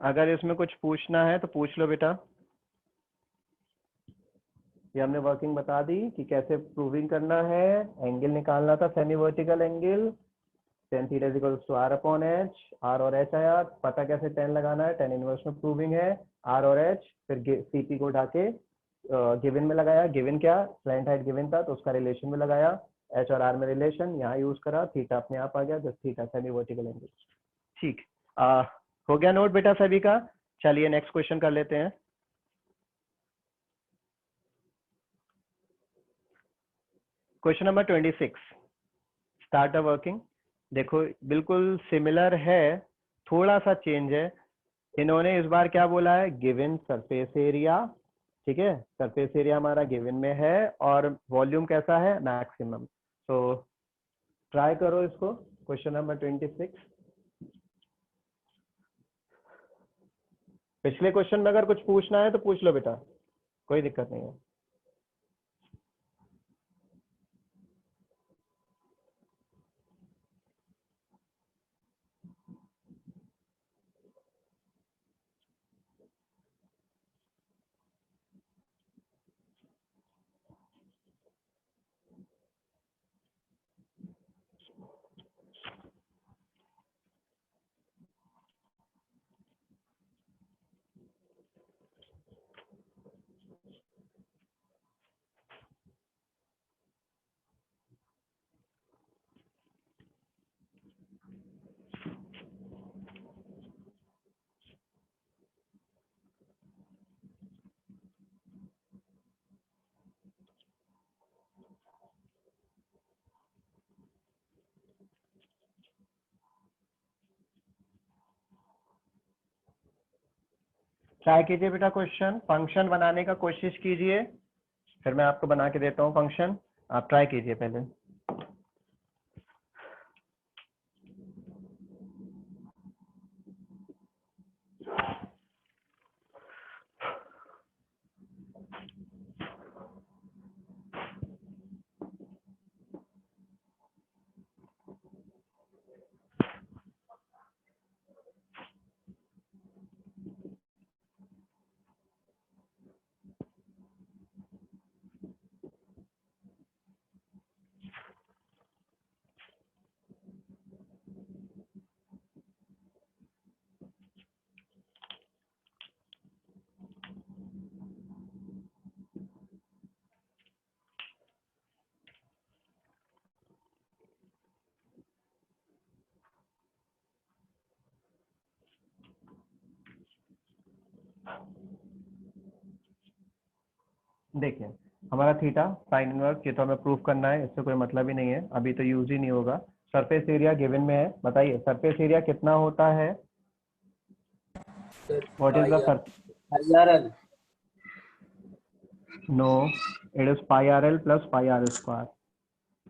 अगर इसमें कुछ पूछना है तो पूछ लो बेटा। ये हमने वर्किंग बता दी कि कैसे प्रूविंग करना है। एंगल निकालना था, semi vertical angle, tan theta is equal to r upon h। r और h आया, पता कैसे tan लगाना है, tan इनवर्स में प्रूविंग है। r और h, फिर cp को उठा के गिवन में लगाया। गिवन क्या, स्लैंट हाइट गिवन था तो उसका रिलेशन में लगाया। h और r में रिलेशन यहाँ यूज करा, थीटा अपने आप आ गया, just theta semi vertical angle. ठीक, हो गया नोट बेटा सभी का। चलिए नेक्स्ट क्वेश्चन कर लेते हैं। Question number 26, start a working. देखो बिल्कुल सिमिलर है, थोड़ा सा चेंज है। इन्होंने इस बार क्या बोला है, गिवन सरफेस एरिया। ठीक है, सरफेस एरिया हमारा गिवन में है और वॉल्यूम कैसा है, मैक्सिमम। तो ट्राई करो इसको, क्वेश्चन नंबर 26। पिछले क्वेश्चन में अगर कुछ पूछना है तो पूछ लो बेटा, कोई दिक्कत नहीं है। ट्राई कीजिए बेटा क्वेश्चन, फंक्शन बनाने का कोशिश कीजिए, फिर मैं आपको बना के देता हूँ फंक्शन। आप ट्राई कीजिए पहले। देखिए हमारा थीटा साइन इनवर्स, ये तो हमें प्रूफ करना है, इससे कोई मतलब ही नहीं है, अभी तो यूज ही नहीं होगा। सरफेस एरिया गिवन में है, बताइए सरफेस एरिया कितना होता है, what is the IRL। No, it is pi R L plus pi R square.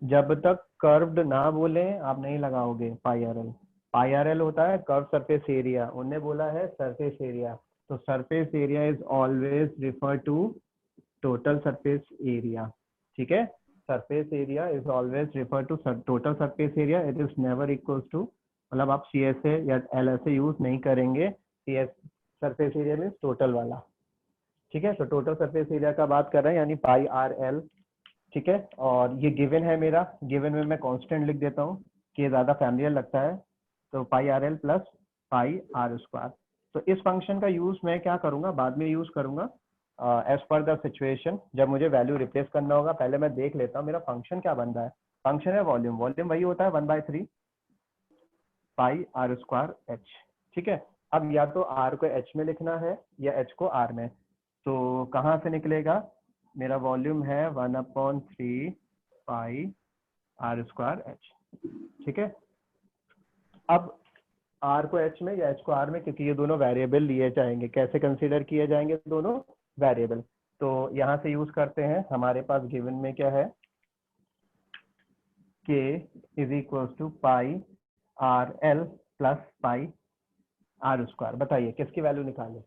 जब तक कर्व्ड ना बोले आप नहीं लगाओगे pi R L. Pi R L होता है कर्व सरफेस एरिया, उनने बोला है सरफेस एरिया, तो surface area is always refer to total surface area. ठीक है, surface area is always refer to total surface area, it is never equals to, मतलब आप सी एस ए या L S A use नहीं करेंगे। C S surface area means total वाला। ठीक है, तो टोटल सरफेस एरिया का बात कर रहे हैं, यानी पाई आर एल। ठीक है, और ये गिवन है मेरा, गिवन में मैं कांस्टेंट लिख देता हूँ कि ये ज्यादा फैमिलियर लगता है, तो pi R L plus pi R square. तो इस फंक्शन का यूज मैं क्या करूंगा, बाद में यूज करूंगा एज पर द सिचुएशन, जब मुझे वैल्यू रिप्लेस करना होगा। पहले मैं देख लेता हूँ मेरा फंक्शन क्या बन रहा है। फंक्शन है वॉल्यूम, वॉल्यूम वही होता है 1/3 पाई आर स्क्वायर एच। ठीक है, अब या तो आर को एच में लिखना है या एच को आर में, तो कहाँ से निकलेगा, मेरा वॉल्यूम है 1/3 पाई आर स्क्वायर एच। ठीक है, अब आर को एच में या एच को आर में, क्योंकि ये दोनों वेरिएबल लिए जाएंगे, कैसे कंसीडर किए जाएंगे दोनों वेरिएबल, तो यहाँ से यूज करते हैं। हमारे पास गिवन में क्या है, k is equal to pi R L plus pi R square. बताइए किसकी वैल्यू निकाले,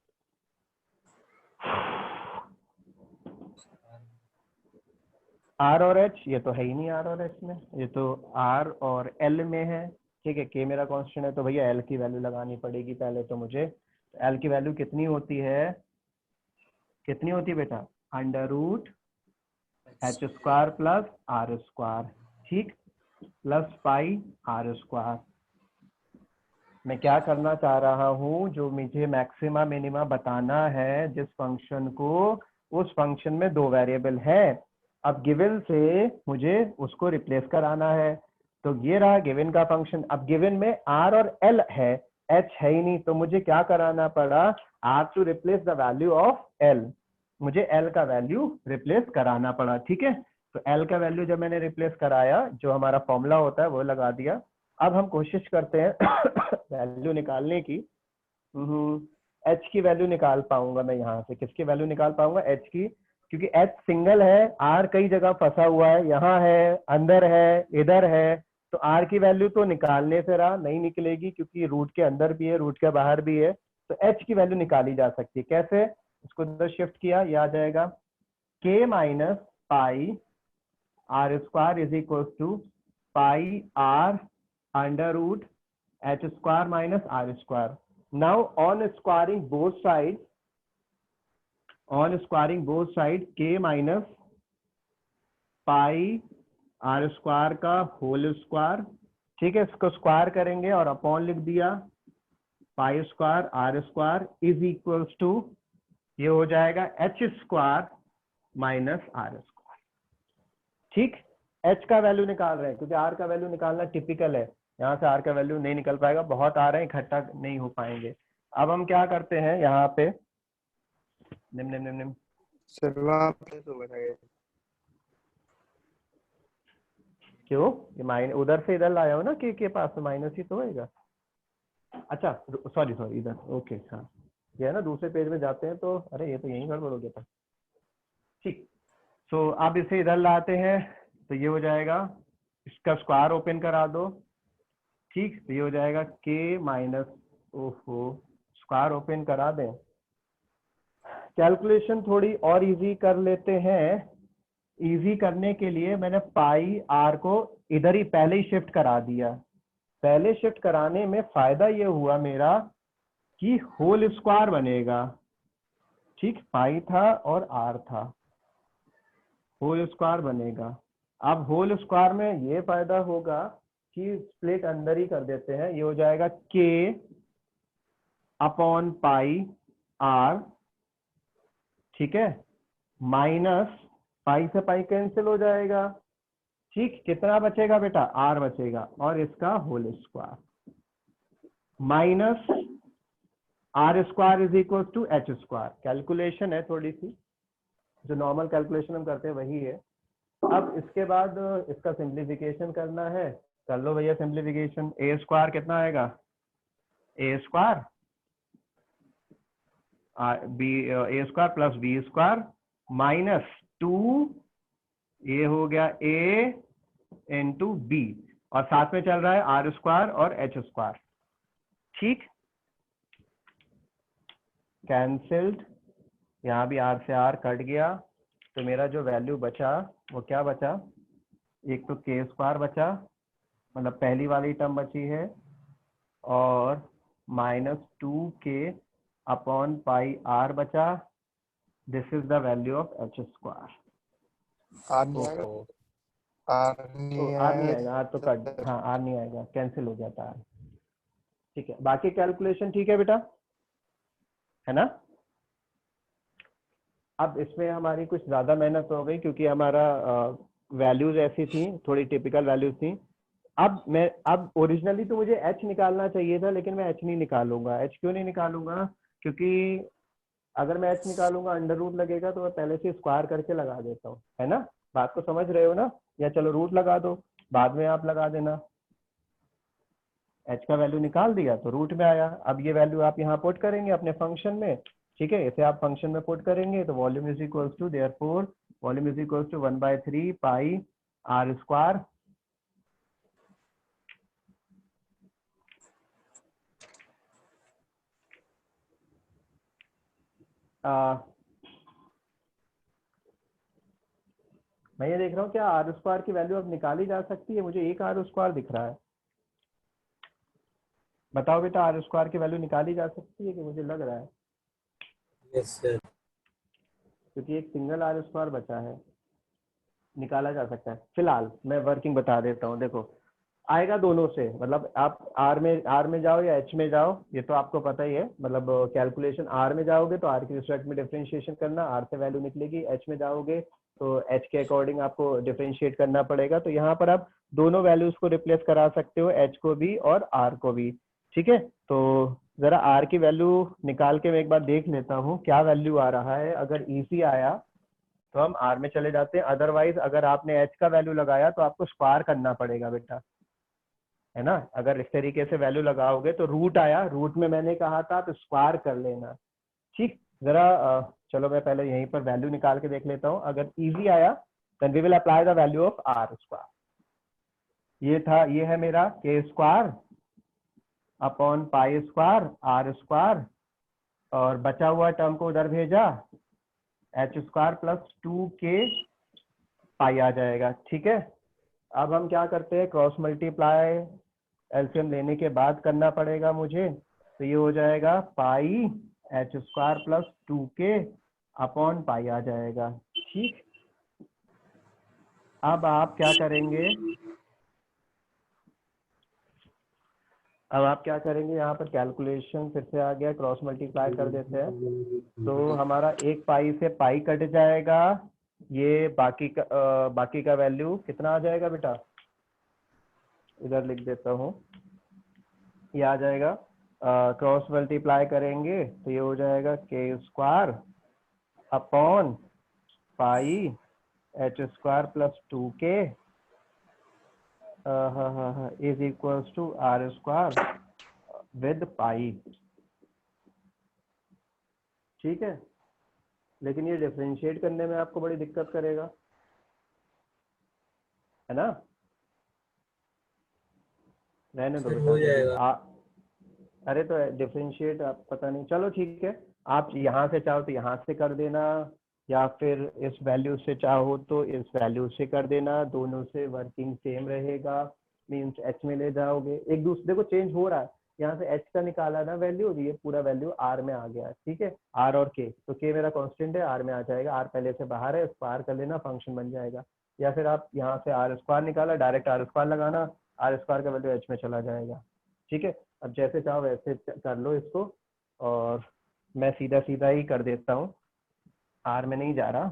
आर और एच, ये तो है ही नहीं आर और एच में, ये तो आर और एल में है। ठीक है, के मेरा कांस्टेंट है तो भैया एल की वैल्यू लगानी पड़ेगी पहले तो मुझे। एल की वैल्यू कितनी होती है, कितनी होती है बेटा, under root H square plus R square, ठीक, प्लस पाई आर स्क्वायर। मैं क्या करना चाह रहा हूँ, जो मुझे मैक्सिमा मिनिमा बताना है जिस फंक्शन को, उस फंक्शन में दो वेरिएबल है। अब गिवन से मुझे उसको रिप्लेस कराना है, तो ये रहा गिवन का फंक्शन। अब गिवन में आर और एल है, एच है ही नहीं, तो मुझे क्या कराना पड़ा, R to replace the value of L, मुझे एल का वैल्यू रिप्लेस कराना पड़ा, ठीक है। तो एल का वैल्यू जब मैंने रिप्लेस कराया, जो हमारा फॉर्मूला होता है वो लगा दिया। अब हम कोशिश करते हैं वैल्यू निकालने की। एच की वैल्यू निकाल पाऊंगा मैं यहाँ से, किसकी वैल्यू निकाल पाऊंगा, एच की, क्योंकि एच सिंगल है, आर कई जगह फंसा हुआ है, यहाँ है, अंदर है, इधर है, तो आर की वैल्यू तो निकालने से रहा नहीं निकलेगी, क्योंकि रूट के अंदर भी है, रूट के बाहर भी है। तो एच की वैल्यू निकाली जा सकती है, कैसे, इसको इधर शिफ्ट किया, ये आ जाएगा K minus pi R square is equal to pi R under root H square minus R square. Now on squaring both sides, k minus pi R square का होल स्क्वायर, ठीक है, इसको स्क्वायर करेंगे और अपॉन लिख दिया, pi square R square is equals to, ये हो जाएगा H square minus R square, ठीक। एच का वैल्यू निकाल रहे हैं, क्योंकि आर का वैल्यू निकालना टिपिकल है, यहाँ से आर का वैल्यू नहीं निकल पाएगा, बहुत आ रहे हैं, इकट्ठा नहीं हो पाएंगे। अब हम क्या करते हैं यहाँ पे, निम निम निम निम, क्यों, ये माइनस उधर से इधर लाया हो ना, के पास में माइनस ही तो होएगा। अच्छा सॉरी सॉरी, इधर ओके, हाँ ये है ना, दूसरे पेज में जाते हैं तो, अरे ये तो यहीं गड़बड़ हो गया था, ठीक। सो अब इसे इधर लाते हैं, तो ये हो जाएगा, इसका स्क्वायर ओपन करा दो, ठीक, तो ये हो जाएगा के माइनस, ओहो स्क्वायर ओपन करा दें, कैलकुलेशन थोड़ी और इजी कर लेते हैं। इजी करने के लिए मैंने पाई आर को इधर ही पहले ही शिफ्ट करा दिया। पहले शिफ्ट कराने में फायदा ये हुआ मेरा कि होल स्क्वायर बनेगा, ठीक, पाई था और आर था, होल स्क्वायर बनेगा। अब होल स्क्वायर में ये फायदा होगा कि स्प्लिट अंदर ही कर देते हैं, ये हो जाएगा के अपॉन पाई आर, ठीक है, माइनस पाई से पाई कैंसिल हो जाएगा, ठीक, कितना बचेगा बेटा, आर बचेगा, और इसका whole square minus R square is equal to H square. Calculation है थोड़ी सी, जो नॉर्मल कैलकुलेशन हम करते हैं वही है। अब इसके बाद इसका सिंप्लीफिकेशन करना है, कर लो भैया सिंप्लीफिकेशन। ए स्क्वायर कितना आएगा, A square B, A square plus B square minus 2, ये हो गया ए इंटू बी, और साथ में चल रहा है आर स्क्वायर और एच स्क्वायर, ठीक, कैंसिल्ड, यहाँ भी आर से आर कट गया, तो मेरा जो वैल्यू बचा वो क्या बचा, एक तो के स्क्वायर बचा, मतलब पहली वाली टर्म बची है, और -2k अपॉन पाई आर बचा, this is the value of H square. R नहीं आएगा, आर तो नहीं आर नहीं आएगा, आएगा, आर तो कट, हाँ आर नहीं आएगा, कैंसिल हो जाता है, ठीक है। बाकी कैलकुलेशन ठीक है बेटा, है ना। अब इसमें हमारी कुछ ज्यादा मेहनत हो गई, क्योंकि हमारा वैल्यूज ऐसी थी, थोड़ी टिपिकल वैल्यूज थी। अब ओरिजिनली तो मुझे एच निकालना चाहिए था, लेकिन मैं एच नहीं निकालूंगा। एच क्यों नहीं निकालूंगा, क्योंकि अगर मैं एच निकालूंगा अंडर रूट लगेगा, तो मैं पहले से स्क्वायर करके लगा देता हूँ, है ना, बात को समझ रहे हो ना, या चलो रूट लगा दो, बाद में आप लगा देना। एच का वैल्यू निकाल दिया तो रूट में आया, अब ये वैल्यू आप यहाँ पुट करेंगे अपने फंक्शन में, ठीक है, इसे आप फंक्शन में पुट करेंगे, तो volume is equals to, therefore volume is equals to 1/3 pi R square, मैं ये देख रहा हूँ क्या आर स्क्वायर की वैल्यू अब निकाली जा सकती है, मुझे एक आर स्क्वायर दिख रहा है। बताओ बेटा, आर स्क्वायर की वैल्यू निकाली जा सकती है कि मुझे लग रहा है, यस सर। क्योंकि एक सिंगल आर स्क्वायर बचा है, निकाला जा सकता है। फिलहाल मैं वर्किंग बता देता हूँ। देखो आएगा दोनों से, मतलब आप आर में जाओ या एच में जाओ, ये तो आपको पता ही है। मतलब कैलकुलेशन आर में जाओगे तो आर के रिस्पेक्ट में डिफरेंशिएशन करना, आर से वैल्यू निकलेगी। एच में जाओगे तो एच के अकॉर्डिंग आपको डिफरेंशिएट करना पड़ेगा। तो यहाँ पर आप दोनों वैल्यूज को रिप्लेस करा सकते हो, एच को भी और आर को भी। ठीक है, तो जरा आर की वैल्यू निकाल के मैं एक बार देख लेता हूँ क्या वैल्यू आ रहा है। अगर इजी आया तो हम आर में चले जाते हैं, अदरवाइज अगर आपने एच का वैल्यू लगाया तो आपको स्क्वायर करना पड़ेगा बेटा, है ना। अगर इस तरीके से वैल्यू लगाओगे तो रूट आया, रूट में मैंने कहा था तो स्क्वायर कर लेना। ठीक, जरा चलो मैं पहले यहीं पर वैल्यू निकाल के देख लेता हूँ। अगर इजी आया then we will apply the value of R square. ये है मेरा K square upon pi square R square, और बचा हुआ टर्म को उधर भेजा, H square plus 2k pi आ जाएगा। ठीक है, अब हम क्या करते हैं, क्रॉस मल्टीप्लाई एलसीएम लेने के बाद करना पड़ेगा मुझे। तो ये हो जाएगा pi H square plus 2k upon pi आ जाएगा। ठीक, अब आप क्या करेंगे, यहाँ पर कैलकुलेशन फिर से आ गया, क्रॉस मल्टीप्लाई कर देते हैं। तो हमारा एक पाई से पाई कट जाएगा, ये बाकी का वैल्यू कितना आ जाएगा बेटा, इधर लिख देता हूँ, ये आ जाएगा। क्रॉस मल्टीप्लाई करेंगे तो ये हो जाएगा K square upon pi H square plus 2k is equals to R square with pi. ठीक है, लेकिन ये डिफरेंशिएट करने में आपको बड़ी दिक्कत करेगा, है ना। रहने दो सर बेटा, हो जाएगा। अरे तो डिफरेंशिएट आप पता नहीं, चलो ठीक है। आप यहाँ से चाहो तो यहाँ से कर देना, या फिर इस वैल्यू से चाहो तो इस वैल्यू से कर देना, दोनों से वर्किंग सेम रहेगा। मीन्स एच में ले जाओगे, एक दूसरे देखो चेंज हो रहा है। यहाँ से एच का निकाला ना वैल्यू, ये पूरा वैल्यू आर में आ गया। ठीक है, आर और के, तो के मेरा कांस्टेंट है, आर में आ जाएगा। आर पहले से बाहर है, उसको आर कर लेना, फंक्शन बन जाएगा। या फिर आप यहाँ से आर स्क्वायर निकाला, डायरेक्ट आर स्क्वायर लगाना, आर स्क्वायर का वैल्यू एच में चला जाएगा। ठीक है, अब जैसे चाहो वैसे कर लो इसको, और मैं सीधा सीधा ही कर देता हूँ, आर में नहीं जा रहा।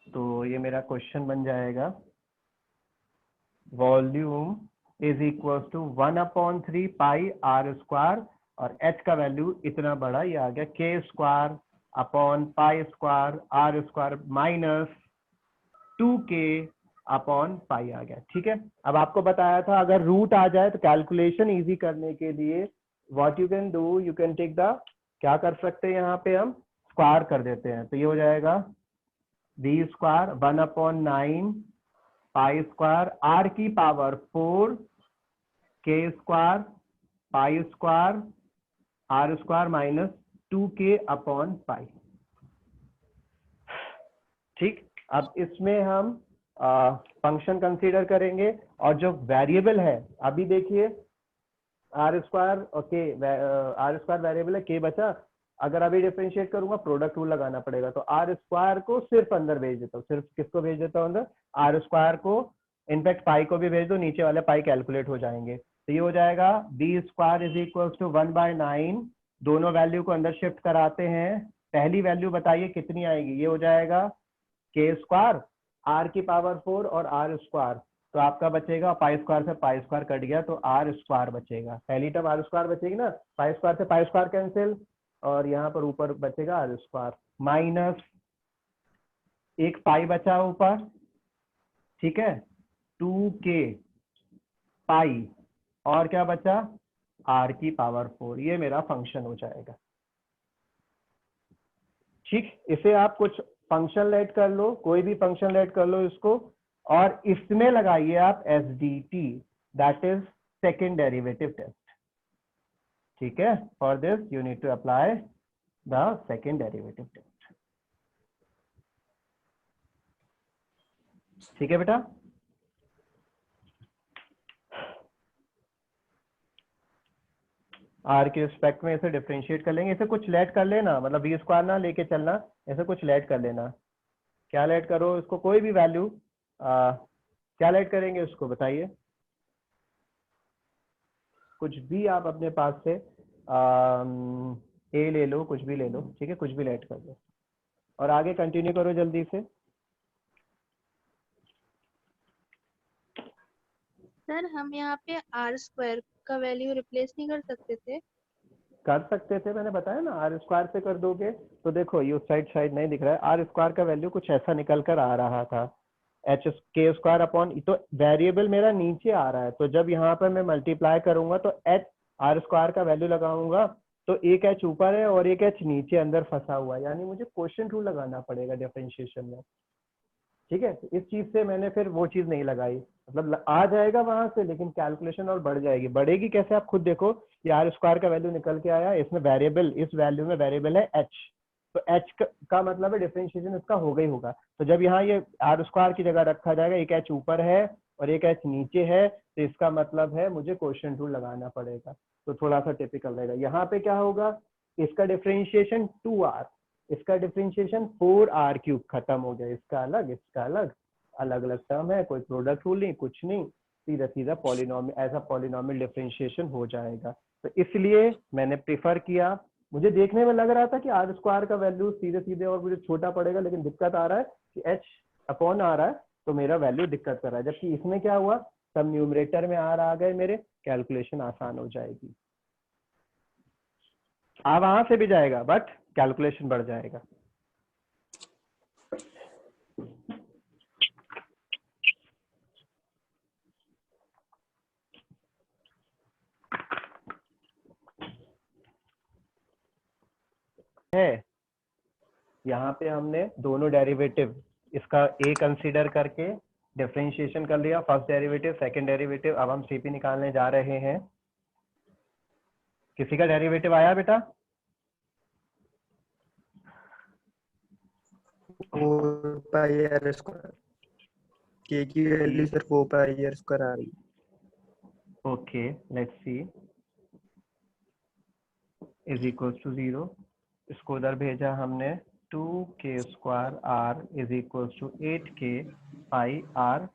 तो ये मेरा क्वेश्चन बन जाएगा, volume is equal to 1/3 pi R square, और एच का वैल्यू इतना बड़ा ये आ गया, K square upon pi square R square minus 2k upon pi आ गया। ठीक है, अब आपको बताया था अगर रूट आ जाए तो कैलकुलेशन इजी करने के लिए what you can do, you can take the, क्या कर सकते हैं यहाँ पे हम स्क्वायर कर देते हैं। तो ये हो जाएगा B square 1/9 pi square R की power 4 K square pi square R square minus 2k upon pi. ठीक, अब इसमें हम फंक्शन कंसीडर करेंगे, और जो वेरिएबल है अभी देखिए आर स्क्वायर और के, आर स्क्वायर वेरिएबल है, के बचा। अगर अभी डिफरेंशिएट करूंगा प्रोडक्ट रूल लगाना पड़ेगा, तो आर स्क्वायर को सिर्फ अंदर भेज देता हूँ। सिर्फ किसको भेज देता हूँ अंदर, आर स्क्वायर को। इनफैक्ट पाई को भी भेज दो, नीचे वाले पाई कैलकुलेट हो जाएंगे। तो ये हो जाएगा B square is equal to 1/9, दोनों वैल्यू को अंदर शिफ्ट कराते हैं। पहली वैल्यू बताइए कितनी आएगी, ये हो जाएगा के स्क्वायर आर की पावर 4 और आर स्क्वायर, तो आपका बचेगा पाई स्क्वायर से पाई स्क्वायर कट गया तो आर स्क्वायर बचेगा। पहली टर्म आर स्क्वायर बचेगी ना, पाई स्क्वायर से पाई स्क्वायर कैंसिल, और यहाँ पर ऊपर बचेगा आर स्क्वायर माइनस एक पाई बचा ऊपर। ठीक है, 2k पाई, और क्या बचा, आर की पावर 4, ये मेरा फंक्शन हो जाएगा। ठीक, इसे आप कुछ फंक्शन लेट कर लो, कोई भी फंक्शन लेट कर लो इसको, और इसमें लगाइए आप S D T, that is second derivative test. ठीक है, for this you need to apply the second derivative test. ठीक है बेटा, आर के रिस्पेक्ट में इसे डिफरेंशिएट कर लेंगे। इसे कुछ लेट कर लेना, मतलब वी स्क्वायर ना लेके चलना, ऐसे कुछ लेट कर लेना। क्या लेट करो इसको, कोई भी वैल्यू, क्या लेट करेंगे उसको बताइए, कुछ भी आप अपने पास से ए ले लो, कुछ भी ले लो, ठीक है, कुछ भी लेट कर दो और आगे कंटिन्यू करो जल्दी से। सर हम यहाँ पे आर स्क्वायर का वैल्यू रिप्लेस नहीं कर सकते थे? कर सकते थे, मैंने बताया ना, आर स्क्वायर से कर दोगे तो देखो ये उस साइड शायद नहीं दिख रहा है, आर स्क्वायर का वैल्यू कुछ ऐसा निकल कर आ रहा था, एच के स्क्वायर अपॉन, तो वेरिएबल मेरा नीचे आ रहा है, तो जब यहाँ पर मैं मल्टीप्लाई करूंगा तो एच आर स्क्वायर का वैल्यू लगाऊंगा तो एक एच ऊपर है और एक एच नीचे अंदर फंसा हुआ है, यानी मुझे क्वोशिएंट रूल लगाना पड़ेगा डिफरेंशिएशन में, ठीक है। तो इस चीज से मैंने फिर वो चीज नहीं लगाई, मतलब आ जाएगा वहां से लेकिन कैलकुलेशन और बढ़ जाएगी। बढ़ेगी कैसे आप खुद देखो, ये आर स्क्वायर का वैल्यू निकल के आया, इसमें वेरिएबल, इस वैल्यू में वेरिएबल है एच, तो एच का मतलब है डिफरेंशिएशन इसका होगा ही होगा। तो जब यहाँ ये आर स्क्वायर की जगह रखा जाएगा, एक एच ऊपर है और एक एच नीचे है, तो इसका मतलब है मुझे क्वोशिएंट रूल लगाना पड़ेगा, तो थोड़ा सा टिपिकल रहेगा। यहाँ पे क्या होगा, इसका डिफरेंशिएशन 2r, इसका डिफरेंशिएशन 4r क्यूब, खत्म हो गया, इसका अलग, इसका अलग, अलग अलग टर्म है, कोई प्रोडक्ट रूल नहीं, कुछ नहीं, सीधा सीधा पॉलिनोमियल, ऐसा पॉलिनोमियल डिफरेंशिएशन हो जाएगा। तो इसलिए मैंने प्रीफर किया, मुझे देखने में लग रहा था कि आर स्क्वायर का वैल्यू सीधे सीधे और मुझे छोटा पड़ेगा, लेकिन दिक्कत आ रहा है कि एच अपॉन आ रहा है, तो मेरा वैल्यू दिक्कत कर रहा है, जबकि इसमें क्या हुआ, सब न्यूमरेटर में आर आ गए मेरे, कैलकुलेशन आसान हो जाएगी। वहां से भी जाएगा बट कैलकुलेशन बढ़ जाएगा। है यहाँ पे हमने दोनों डेरिवेटिव, इसका ए कंसीडर करके डिफरेंशिएशन कर लिया, फर्स्ट डेरिवेटिव, सेकंड डेरिवेटिव, अब हम सीपी निकालने जा रहे हैं। किसी का डेरिवेटिव आया बेटा? 4 पाई आर स्क्वायर, के की value sir 4 pi R square आ रही है। Okay, let's see, is equal to 0, इसको उधर भेजा हमने, 2k square R is equal to 8k pi R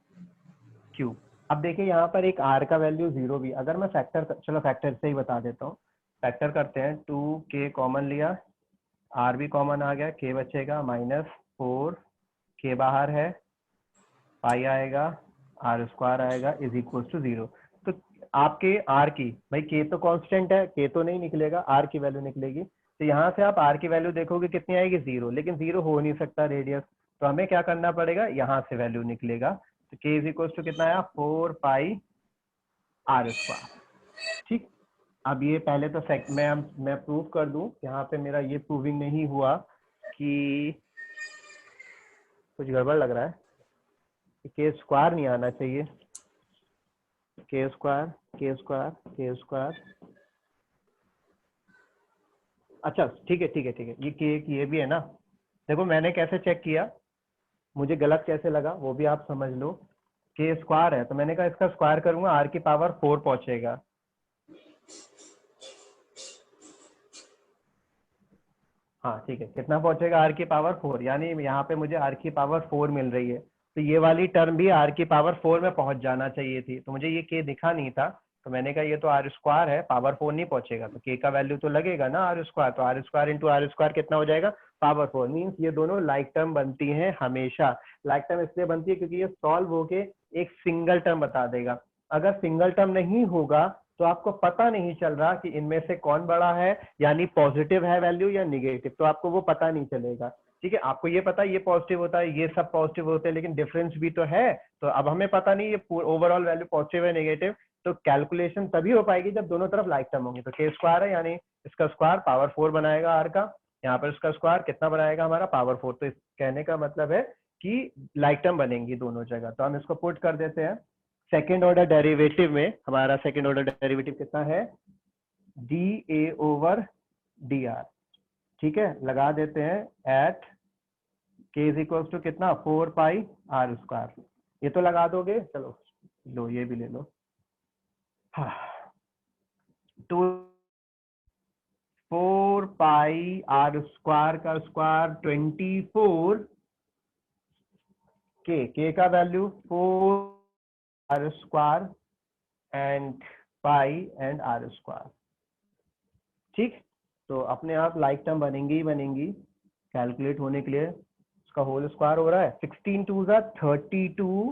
cube. अब देखिए यहाँ पर एक r का वैल्यू 0 भी, अगर मैं फैक्टर, चलो फैक्टर से ही बता देता हूँ, फैक्टर करते हैं, 2k कॉमन लिया, r भी कॉमन आ गया, k बचेगा -4, k बाहर है, पाई आएगा, आर स्क्वायर आएगा, इज इक्वल टू 0। तो आपके r की, भाई k तो कांस्टेंट है, k तो नहीं निकलेगा, r की वैल्यू निकलेगी, तो यहाँ से आप r की वैल्यू देखोगे कितनी आएगी, 0, लेकिन 0 हो नहीं सकता रेडियस, तो हमें क्या करना पड़ेगा, यहाँ से वैल्यू निकलेगा, तो k इज इक्वल टू कितना आया, 4 पाई आर स्क्वायर, ठीक। अब ये पहले तो मैं प्रूव कर दूं, यहाँ पे मेरा ये प्रूविंग नहीं हुआ कि कुछ गड़बड़ लग रहा है, के स्क्वायर नहीं आना चाहिए, के स्क्वायर, के स्क्वायर, के स्क्वायर, अच्छा ठीक है ठीक है ठीक है, ये के ये भी है ना, देखो मैंने कैसे चेक किया, मुझे गलत कैसे लगा वो भी आप समझ लो, के स्क्वायर है तो मैंने कहा इसका स्क्वायर करूंगा आर की पावर 4 पहुंचेगा, हाँ ठीक है, कितना पहुंचेगा, आर की पावर 4, यानी यहाँ पे मुझे आर की पावर 4 मिल रही है, तो ये वाली टर्म भी आर की पावर 4 में पहुंच जाना चाहिए थी, तो मुझे ये के दिखा नहीं था, तो मैंने कहा ये तो आर स्क्वायर है, पावर 4 नहीं पहुंचेगा, तो के का वैल्यू तो लगेगा ना आर स्क्वायर, तो R square into R square कितना हो जाएगा, पावर 4, मीन्स ये दोनों लाइक टर्म बनती हैं हमेशा। लाइक टर्म इसलिए बनती है क्योंकि ये सॉल्व होके एक सिंगल टर्म बता देगा, अगर सिंगल टर्म नहीं होगा तो आपको पता नहीं चल रहा कि इनमें से कौन बड़ा है, यानी पॉजिटिव है वैल्यू या निगेटिव, तो आपको वो पता नहीं चलेगा, ठीक है। आपको ये पता है ये पॉजिटिव होता है, ये सब पॉजिटिव होते हैं, लेकिन डिफरेंस भी तो है, तो अब हमें पता नहीं ये ओवरऑल वैल्यू पॉजिटिव है निगेटिव, तो कैलकुलेशन तभी हो पाएगी जब दोनों तरफ लाइक टर्म होंगे, तो के स्क्वायर है यानी इसका स्क्वायर पावर 4 बनाएगा आर का, यहाँ पर इसका स्क्वायर कितना बनाएगा हमारा, पावर 4, तो इस कहने का मतलब है कि लाइक टर्म बनेंगी दोनों जगह, तो हम इसको पुट कर देते हैं, सेकेंड ऑर्डर डेरिवेटिव में हमारा सेकेंड ऑर्डर डेरिवेटिव कितना है, D A over D R, ठीक है, लगा देते हैं एट के इज इक्वल टू कितना, 4 पाई आर स्क्वायर, ये तो लगा दोगे, चलो लो ये भी ले लो, हाँ, तो 4 पाई आर स्क्वायर का स्क्वायर 24 के का value 4 R square and pi and R square. ठीक, तो अपने आप लाइक टर्म बनेंगी ही बनेंगी कैलकुलेट होने के लिए। उसका होल स्क्वायर हो रहा है 16 2 32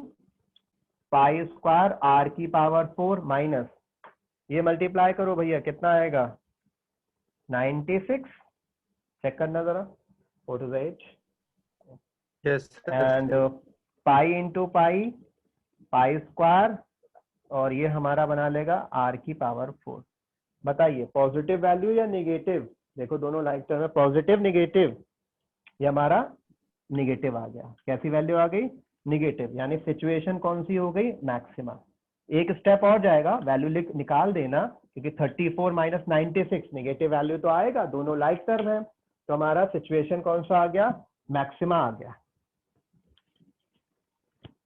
पाई स्क्वायर आर की पावर 4 माइनस ये मल्टीप्लाई करो भैया कितना आएगा 96। चेक करना जरा what is it yes and pi into pi pi square और ये हमारा बना लेगा आर की पावर 4। बताइए पॉजिटिव वैल्यू या निगेटिव? देखो दोनों लाइक टर्म है, पॉजिटिव निगेटिव। ये हमारा निगेटिव आ गया। कैसी वैल्यू आ गई? निगेटिव, यानी सिचुएशन कौन सी हो गई? मैक्सिमा। एक स्टेप और जाएगा, वैल्यू निकाल देना क्योंकि 34 माइनस 96 निगेटिव वैल्यू तो आएगा, दोनों लाइक टर्म है, तो हमारा सिचुएशन कौन सा आ गया? मैक्सिमा आ गया।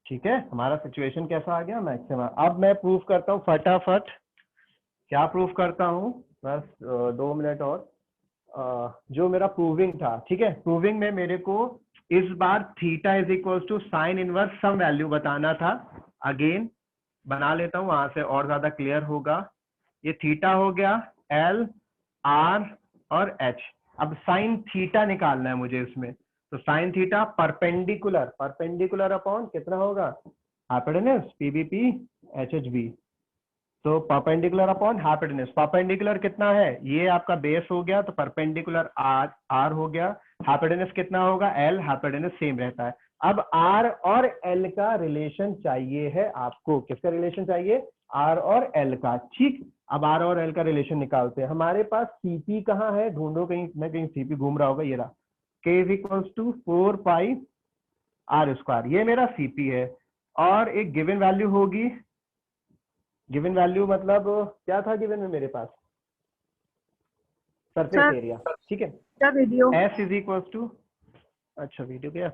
ठीक है, हमारा सिचुएशन कैसा आ गया? मैक्सिमा। अब मैं प्रूफ करता हूँ फटाफट। क्या प्रूफ करता हूँ? बस 2 मिनट और। जो मेरा प्रूविंग था, ठीक है, प्रूविंग में मेरे को इस बार theta is equal to sine inverse some value बताना था। अगेन बना लेता हूँ, वहां से और ज्यादा क्लियर होगा। ये थीटा हो गया, एल आर और एच। अब साइन थीटा निकालना है मुझे इसमें, तो sine theta perpendicular, perpendicular upon कितना होगा? Hypotenuse PBP HHB. तो परपेंडिकुलर अपॉन हाइपोटेन्यूज। परपेंडिकुलर कितना है? ये आपका बेस हो गया, तो परपेंडिकुलर आर हो गया। हाइपोटेन्यूज कितना होगा? एल। हाइपोटेन्यूज सेम रहता है। अब आर और एल का रिलेशन चाहिए है आपको। किसका रिलेशन चाहिए? आर और एल का। ठीक, अब आर और एल का रिलेशन निकालते हैं। हमारे पास सीपी कहाँ है? ढूंढो, कहीं मैं कहीं सीपी घूम रहा होगा। ये रहा, K is equal to 4 pi R square. ये मेरा सीपी है और एक गिवन वैल्यू होगी। गिवन वैल्यू मतलब क्या था गिवन में मेरे पास? Surface area. ठीक है, video S is equal to, अच्छा वीडियो क्या?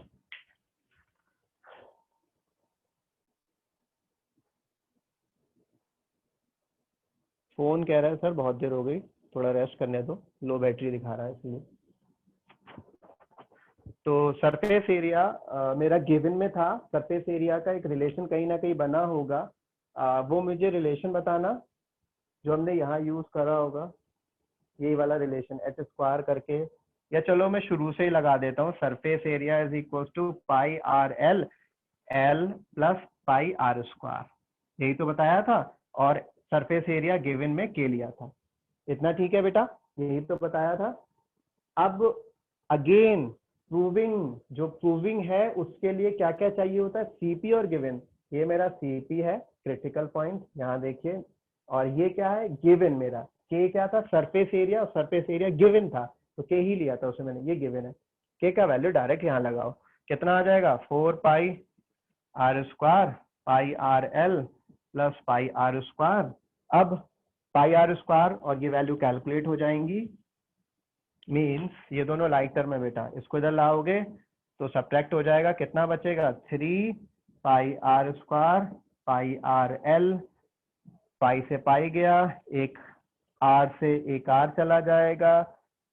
फोन कह रहा है सर बहुत देर हो गई, थोड़ा रेस्ट करने दो, लो बैटरी दिखा रहा है इसलिए। तो सरफेस एरिया मेरा गिवन में था। सरफेस एरिया का एक रिलेशन कहीं ना कहीं बना होगा, वो मुझे रिलेशन बताना जो हमने यहाँ यूज करा होगा, यही वाला रिलेशन एच स्क्वायर करके। या चलो मैं शुरू से ही लगा देता हूँ, surface area is equal to pi R L, L plus pi R square, यही तो बताया था। और सरफेस एरिया गिवन में के लिया था। इतना ठीक है बेटा, यही तो बताया था। अब अगेन प्रूविंग, जो प्रूविंग है उसके लिए क्या क्या चाहिए होता है? सीपी और गिवन। ये मेरा सीपी है, क्रिटिकल पॉइंट, यहाँ देखिए। और ये क्या है? गिवन मेरा। के क्या था? सरफेस एरिया, और सरफेस एरिया गिवन था तो के ही लिया था उसमें मैंने, ये गिवन है। के का वैल्यू डायरेक्ट यहाँ लगाओ, कितना आ जाएगा? 4 pi R square pi R L plus pi R square. अब पाई आर स्क्वायर और ये वैल्यू कैलकुलेट हो जाएंगी, मीन्स ये दोनों लाइक टर्म है बेटा। इसको इधर लाओगे तो सब्ट्रैक्ट हो जाएगा, कितना बचेगा? 3 pi R square pi R L, pi से पाई गया, एक आर से एक आर चला जाएगा,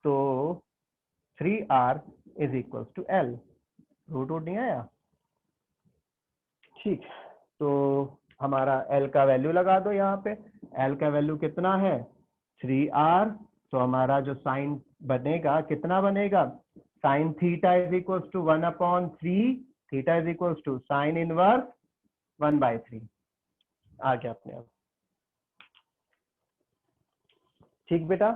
तो 3r is equal to L. Root वूट नहीं आया? ठीक, तो हमारा l का वैल्यू लगा दो यहाँ पे। l का वैल्यू कितना है? 3r। तो हमारा जो साइन बनेगा कितना बनेगा? Sine theta is equal to 1/3, theta is equal to sine inverse 1/3 आ गया अपने आप। ठीक बेटा,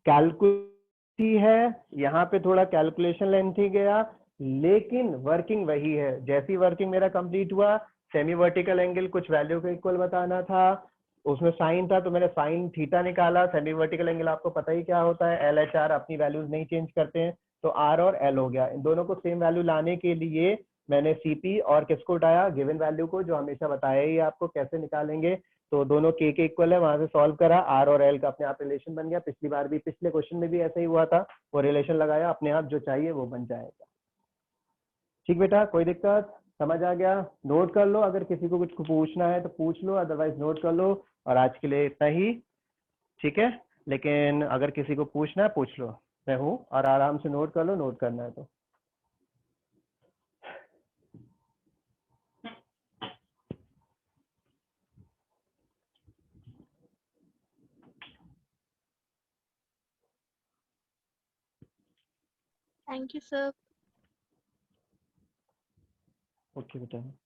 कैलकुलेशन है यहाँ पे, थोड़ा कैलकुलेशन लेंथी गया, लेकिन वर्किंग वही है। जैसी वर्किंग मेरा कंप्लीट हुआ, सेमी वर्टिकल एंगल कुछ वैल्यू के इक्वल बताना था, उसमें साइन था तो मैंने साइन थीटा निकाला। सेमी वर्टिकल एंगल आपको पता ही क्या होता है, एल एच आर, अपनी वैल्यूज नहीं चेंज करते हैं, तो आर और एल हो गया। इन दोनों को सेम वैल्यू लाने के लिए मैंने सीपी और किसको उठाया? गिवन वैल्यू को, जो हमेशा बताया ही आपको कैसे निकालेंगे। तो दोनों के इक्वल है, वहां से सॉल्व करा, आर और एल का अपने आप रिलेशन बन गया। पिछली बार भी, पिछले क्वेश्चन में भी ऐसा ही हुआ था, वो रिलेशन लगाया, अपने आप जो चाहिए वो बन जाएगा। ठीक बेटा, कोई दिक्कत? समझ आ गया? नोट कर लो, अगर किसी को कुछ पूछना है तो पूछ लो, अदरवाइज नोट कर लो। और आज के लिए इतना ही, ठीक है। लेकिन अगर किसी को पूछना है पूछ लो, मैं हूँ, और आराम से नोट कर लो, नोट करना है तो। Thank you, sir. ओके बेटा।